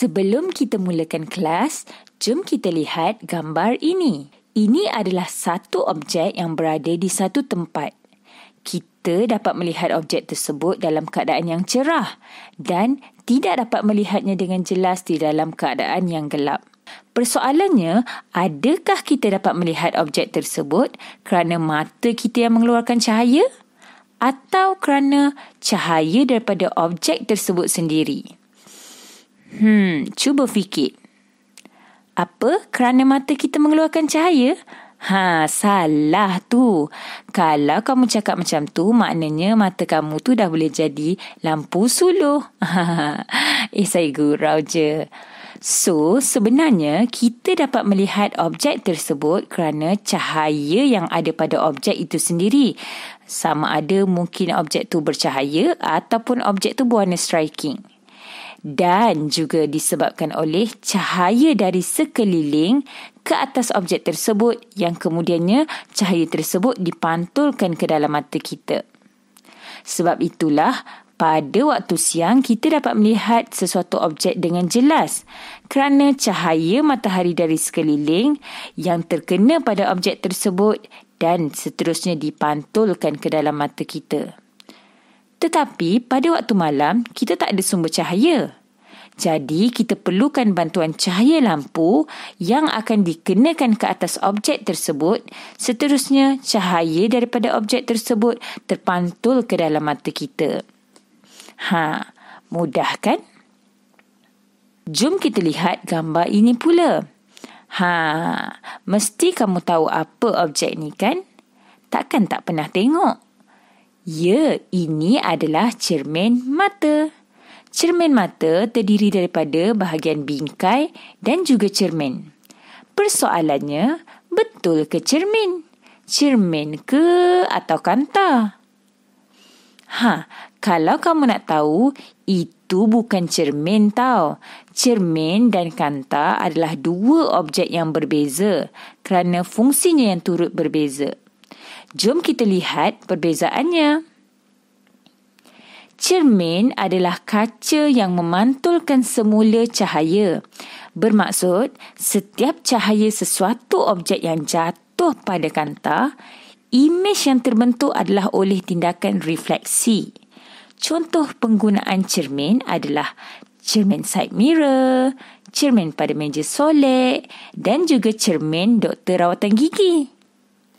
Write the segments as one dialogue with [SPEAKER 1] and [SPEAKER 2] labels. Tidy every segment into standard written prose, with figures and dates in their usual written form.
[SPEAKER 1] Sebelum kita mulakan kelas, jom kita lihat gambar ini. Ini adalah satu objek yang berada di satu tempat. Kita dapat melihat objek tersebut dalam keadaan yang cerah dan tidak dapat melihatnya dengan jelas di dalam keadaan yang gelap. Persoalannya, adakah kita dapat melihat objek tersebut kerana mata kita yang mengeluarkan cahaya atau kerana cahaya daripada objek tersebut sendiri? Cuba fikir. Apa? Kerana mata kita mengeluarkan cahaya? Salah tu. Kalau kamu cakap macam tu, maknanya mata kamu tu dah boleh jadi lampu suluh. Saya gurau je. So, sebenarnya kita dapat melihat objek tersebut kerana cahaya yang ada pada objek itu sendiri. Sama ada mungkin objek tu bercahaya ataupun objek tu berwarna striking. Dan juga disebabkan oleh cahaya dari sekeliling ke atas objek tersebut yang kemudiannya cahaya tersebut dipantulkan ke dalam mata kita. Sebab itulah pada waktu siang kita dapat melihat sesuatu objek dengan jelas kerana cahaya matahari dari sekeliling yang terkena pada objek tersebut dan seterusnya dipantulkan ke dalam mata kita. Tetapi pada waktu malam, kita tak ada sumber cahaya. Jadi, kita perlukan bantuan cahaya lampu yang akan dikenakan ke atas objek tersebut. Seterusnya, cahaya daripada objek tersebut terpantul ke dalam mata kita. Mudah kan? Jom kita lihat gambar ini pula. Mesti kamu tahu apa objek ni kan? Takkan tak pernah tengok? Ya, ini adalah cermin mata. Cermin mata terdiri daripada bahagian bingkai dan juga cermin. Persoalannya, betul ke cermin? Cermin ke atau kanta? Kalau kamu nak tahu, itu bukan cermin tau. Cermin dan kanta adalah dua objek yang berbeza kerana fungsinya yang turut berbeza. Jom kita lihat perbezaannya. Cermin adalah kaca yang memantulkan semula cahaya. Bermaksud, setiap cahaya sesuatu objek yang jatuh pada kanta, imej yang terbentuk adalah oleh tindakan refleksi. Contoh penggunaan cermin adalah cermin side mirror, cermin pada meja solek dan juga cermin doktor rawatan gigi.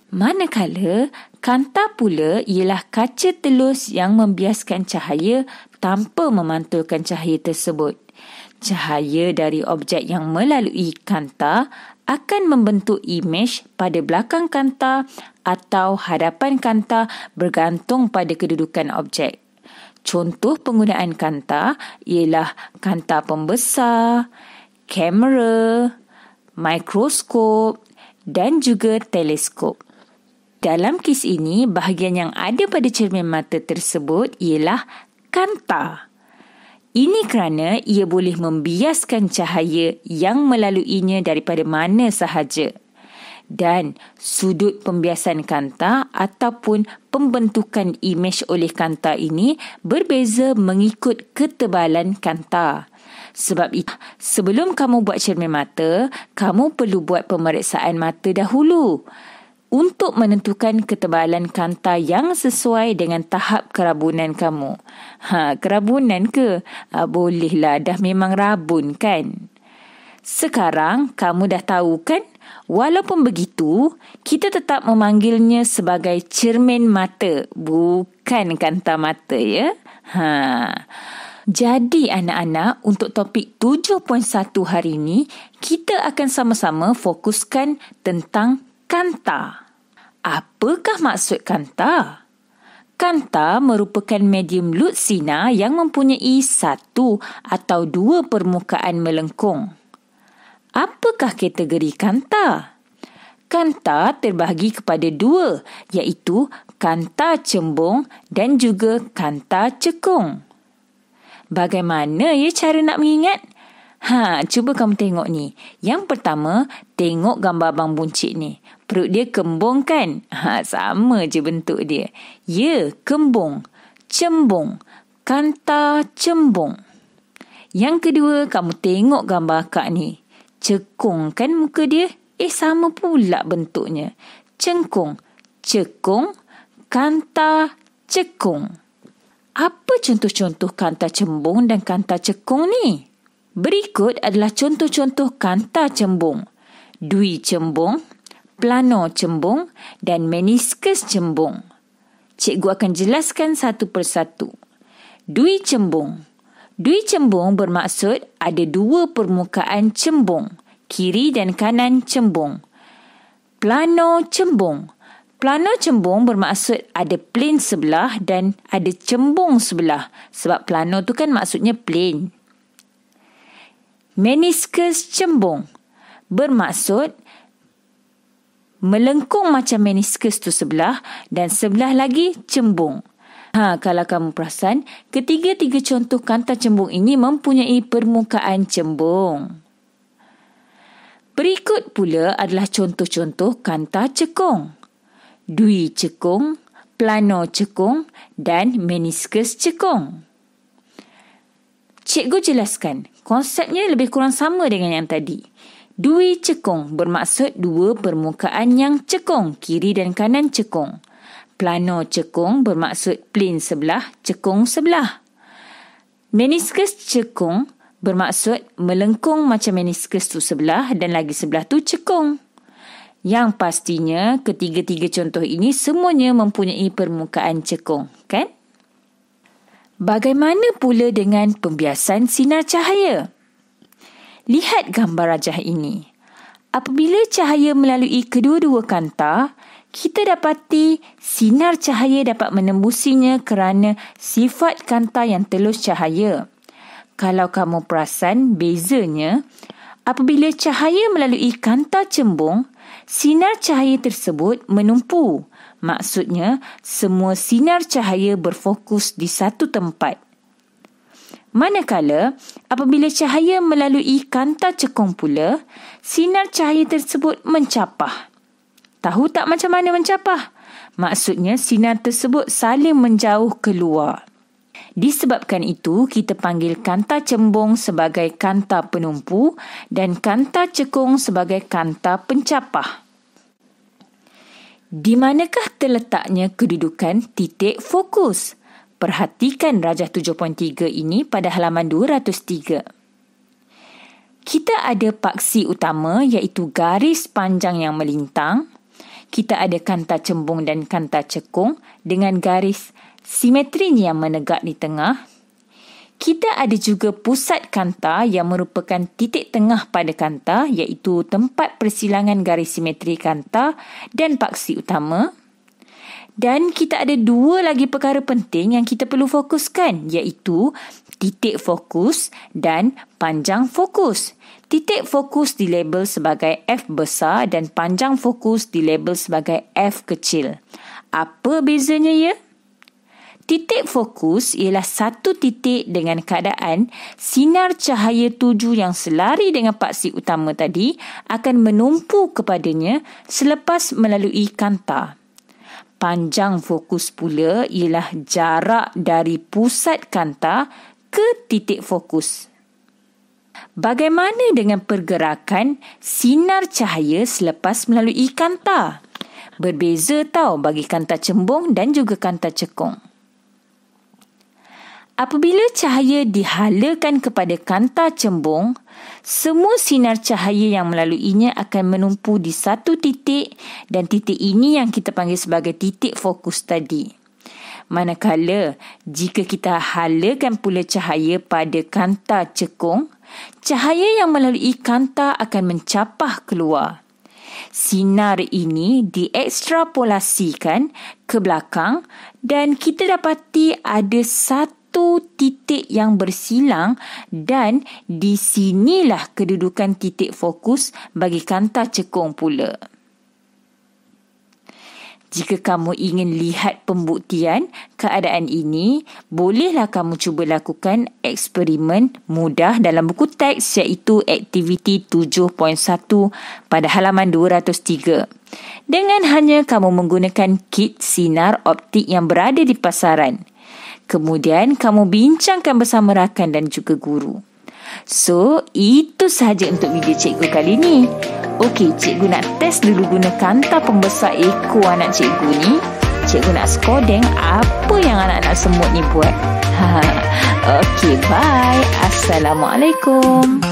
[SPEAKER 1] Manakala, kanta pula ialah kaca telus yang membiaskan cahaya tanpa memantulkan cahaya tersebut. Cahaya dari objek yang melalui kanta akan membentuk imej pada belakang kanta atau hadapan kanta bergantung pada kedudukan objek. Contoh penggunaan kanta ialah kanta pembesar, kamera, mikroskop dan juga teleskop. Dalam kes ini, bahagian yang ada pada cermin mata tersebut ialah kanta. Ini kerana ia boleh membiaskan cahaya yang melaluinya daripada mana sahaja. Dan sudut pembiasan kanta ataupun pembentukan imej oleh kanta ini berbeza mengikut ketebalan kanta. Sebab itu, sebelum kamu buat cermin mata, kamu perlu buat pemeriksaan mata dahulu untuk menentukan ketebalan kanta yang sesuai dengan tahap kerabunan kamu. Kerabunan ke? Bolehlah, dah memang rabun kan? Sekarang kamu dah tahu kan? Walaupun begitu, kita tetap memanggilnya sebagai cermin mata, bukan kanta mata ya. Jadi anak-anak, untuk topik 7.1 hari ini, kita akan sama-sama fokuskan tentang kanta. Apakah maksud kanta? Kanta merupakan medium lut sinar yang mempunyai satu atau dua permukaan melengkung. Apakah kategori kanta? Kanta terbahagi kepada dua, iaitu kanta cembung dan juga kanta cekung. Bagaimana cara nak mengingat? Cuba kamu tengok ni. Yang pertama, tengok gambar abang buncit ni. Perut dia kembung kan? Sama je bentuk dia. Ya, kembung. Cembung. Kanta cembung. Yang kedua, kamu tengok gambar akak ni. Cekung kan muka dia? Sama pula bentuknya. Cengkung, cekung, kanta, cekung. Apa contoh-contoh kanta cembung dan kanta cekung ni? Berikut adalah contoh-contoh kanta cembung. Dui cembung, plano cembung dan meniskus cembung. Cikgu akan jelaskan satu persatu. Dui cembung. Dui cembung bermaksud ada dua permukaan cembung, kiri dan kanan cembung. Plano cembung. Plano cembung bermaksud ada plane sebelah dan ada cembung sebelah. Sebab plano tu kan maksudnya plane. Meniskus cembung bermaksud melengkung macam meniskus tu sebelah dan sebelah lagi cembung. Kalau kamu perasan, ketiga-tiga contoh kanta cembung ini mempunyai permukaan cembung. Berikut pula adalah contoh-contoh kanta cekung. Dui cekung, plano cekung dan meniskus cekung. Cikgu jelaskan, konsepnya lebih kurang sama dengan yang tadi. Dui cekung bermaksud dua permukaan yang cekung, kiri dan kanan cekung. Plano cekung bermaksud plane sebelah, cekung sebelah. Meniskus cekung bermaksud melengkung macam meniskus tu sebelah dan lagi sebelah tu cekung. Yang pastinya ketiga-tiga contoh ini semuanya mempunyai permukaan cekung, kan? Bagaimana pula dengan pembiasan sinar cahaya? Lihat gambar rajah ini. Apabila cahaya melalui kedua-dua kanta, kita dapati sinar cahaya dapat menembusinya kerana sifat kanta yang telus cahaya. Kalau kamu perasan bezanya, apabila cahaya melalui kanta cembung, sinar cahaya tersebut menumpu. Maksudnya, semua sinar cahaya berfokus di satu tempat. Manakala, apabila cahaya melalui kanta cekung pula, sinar cahaya tersebut mencapah. Tahu tak macam mana mencapah? Maksudnya, sinar tersebut saling menjauh keluar. Disebabkan itu, kita panggil kanta cembung sebagai kanta penumpu dan kanta cekung sebagai kanta pencapah. Di manakah terletaknya kedudukan titik fokus? Perhatikan rajah 7.3 ini pada halaman 203. Kita ada paksi utama iaitu garis panjang yang melintang. Kita ada kanta cembung dan kanta cekung dengan garis simetri yang menegak di tengah. Kita ada juga pusat kanta yang merupakan titik tengah pada kanta iaitu tempat persilangan garis simetri kanta dan paksi utama. Dan kita ada dua lagi perkara penting yang kita perlu fokuskan iaitu titik fokus dan panjang fokus. Titik fokus dilabel sebagai F besar dan panjang fokus dilabel sebagai F kecil. Apa bezanya ya? Titik fokus ialah satu titik dengan keadaan sinar cahaya tuju yang selari dengan paksi utama tadi akan menumpu kepadanya selepas melalui kanta. Panjang fokus pula ialah jarak dari pusat kanta ke titik fokus. Bagaimana dengan pergerakan sinar cahaya selepas melalui kanta? Berbeza tau bagi kanta cembung dan juga kanta cekung. Apabila cahaya dihalakan kepada kanta cembung, semua sinar cahaya yang melaluinya akan menumpu di satu titik dan titik ini yang kita panggil sebagai titik fokus tadi. Manakala, jika kita halakan pula cahaya pada kanta cekung, cahaya yang melalui kanta akan mencapah keluar. Sinar ini diekstrapolasikan ke belakang dan kita dapati ada satu titik yang bersilang dan di sinilah kedudukan titik fokus bagi kanta cekung pula. Jika kamu ingin lihat pembuktian keadaan ini, bolehlah kamu cuba lakukan eksperimen mudah dalam buku teks iaitu aktiviti 7.1 pada halaman 203. Dengan hanya kamu menggunakan kit sinar optik yang berada di pasaran. Kemudian kamu bincangkan bersama rakan dan juga guru. So, itu sahaja untuk video cikgu kali ni. Okey, cikgu nak test dulu guna kanta pembesar ekor anak cikgu ni. Cikgu nak skodeng apa yang anak-anak semut ni buat. Okey, bye. Assalamualaikum.